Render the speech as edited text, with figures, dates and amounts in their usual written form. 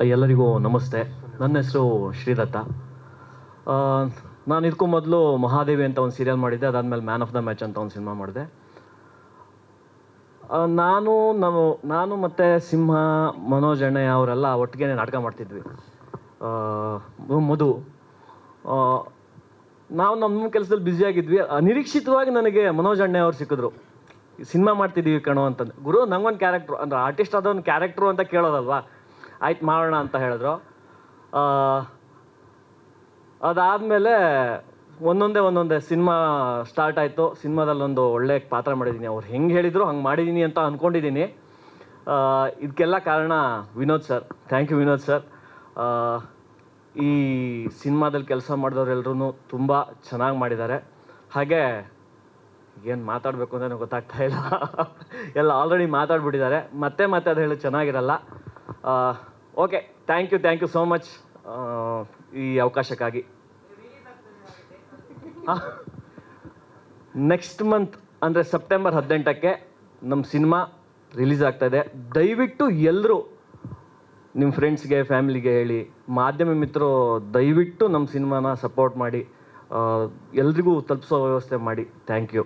ಎಲ್ಲರಿಗೂ ನಮಸ್ತೆ. ನನ್ನ ಹೆಸರು ಶ್ರೀದತ್ತ. ನಾನು ಇದಕ್ಕೂ ಮೊದಲು ಮಹಾದೇವಿ ಅಂತ ಒಂದು ಸೀರಿಯಲ್ ಮಾಡಿದ್ದೆ. ಅದಾದಮೇಲೆ ಮ್ಯಾನ್ ಆಫ್ ದ ಮ್ಯಾಚ್ ಅಂತ ಒಂದು ಸಿನಿಮಾ ಮಾಡಿದೆ. ನಾನು ಮತ್ತು ಸಿಂಹ, ಮನೋಜ್ ಅಣ್ಣಯ್ಯ ಅವರೆಲ್ಲ ಒಟ್ಟಿಗೆ ನಾಟಕ ಮಾಡ್ತಿದ್ವಿ. ಮಧು, ನಾವು ನಮ್ಮ ಕೆಲಸದಲ್ಲಿ ಬ್ಯುಸಿಯಾಗಿದ್ವಿ. ಅನಿರೀಕ್ಷಿತವಾಗಿ ನನಗೆ ಮನೋಜ್ ಅಣ್ಣಯ್ಯ ಅವ್ರು ಸಿಕ್ಕಿದ್ರು. ಸಿನಿಮಾ ಮಾಡ್ತಿದ್ದೀವಿ ಕಣೋ ಅಂತಂದು. ಗುರು, ನಂಗೊಂದು ಕ್ಯಾರೆಕ್ಟ್ರು ಅಂದರೆ ಆರ್ಟಿಸ್ಟ್ ಆದೊಂದು ಕ್ಯಾರೆಕ್ಟ್ರು ಅಂತ ಕೇಳೋದಲ್ವಾ, ಆಯ್ತು ಮಾಡೋಣ ಅಂತ ಹೇಳಿದ್ರು. ಅದಾದಮೇಲೆ ಒಂದೊಂದೇ ಸಿನಿಮಾ ಸ್ಟಾರ್ಟ್ ಆಯಿತು. ಸಿನಿಮಾದಲ್ಲೊಂದು ಒಳ್ಳೆ ಪಾತ್ರ ಮಾಡಿದ್ದೀನಿ. ಅವ್ರು ಹೆಂಗೆ ಹೇಳಿದ್ರು ಹಂಗೆ ಮಾಡಿದ್ದೀನಿ ಅಂತ ಅಂದ್ಕೊಂಡಿದ್ದೀನಿ. ಇದಕ್ಕೆಲ್ಲ ಕಾರಣ Vinod sir. Thank you Vinod sir. ಈ ಸಿನಿಮಾದಲ್ಲಿ ಕೆಲಸ ಮಾಡಿದವರೆಲ್ಲರೂ ತುಂಬ ಚೆನ್ನಾಗಿ ಮಾಡಿದ್ದಾರೆ. ಹಾಗೆ ಏನು ಮಾತಾಡಬೇಕು ಅಂತ ಗೊತ್ತಾಗ್ತಾ ಇಲ್ಲ. ಎಲ್ಲ ಆಲ್ರೆಡಿ ಮಾತಾಡ್ಬಿಟ್ಟಿದ್ದಾರೆ. ಮತ್ತೆ ಅದು ಹೇಳೋದು ಚೆನ್ನಾಗಿರಲ್ಲ. Okay, thank you so much ಈ ಅವಕಾಶಕ್ಕಾಗಿ. ನೆಕ್ಸ್ಟ್ ಮಂತ್ ಅಂದರೆ ಸೆಪ್ಟೆಂಬರ್ 18ಕ್ಕೆ ನಮ್ಮ ಸಿನಿಮಾ ರಿಲೀಸ್ ಆಗ್ತಾಯಿದೆ. ದಯವಿಟ್ಟು ಎಲ್ಲರೂ ನಿಮ್ಮ ಫ್ರೆಂಡ್ಸ್ಗೆ, ಫ್ಯಾಮಿಲಿಗೆ ಹೇಳಿ, ಮಾಧ್ಯಮ ಮಿತ್ರರು ದಯವಿಟ್ಟು ನಮ್ಮ ಸಿನಿಮಾನ ಸಪೋರ್ಟ್ ಮಾಡಿ, ಎಲ್ರಿಗೂ ತಲುಪಿಸೋ ವ್ಯವಸ್ಥೆ ಮಾಡಿ. Thank you.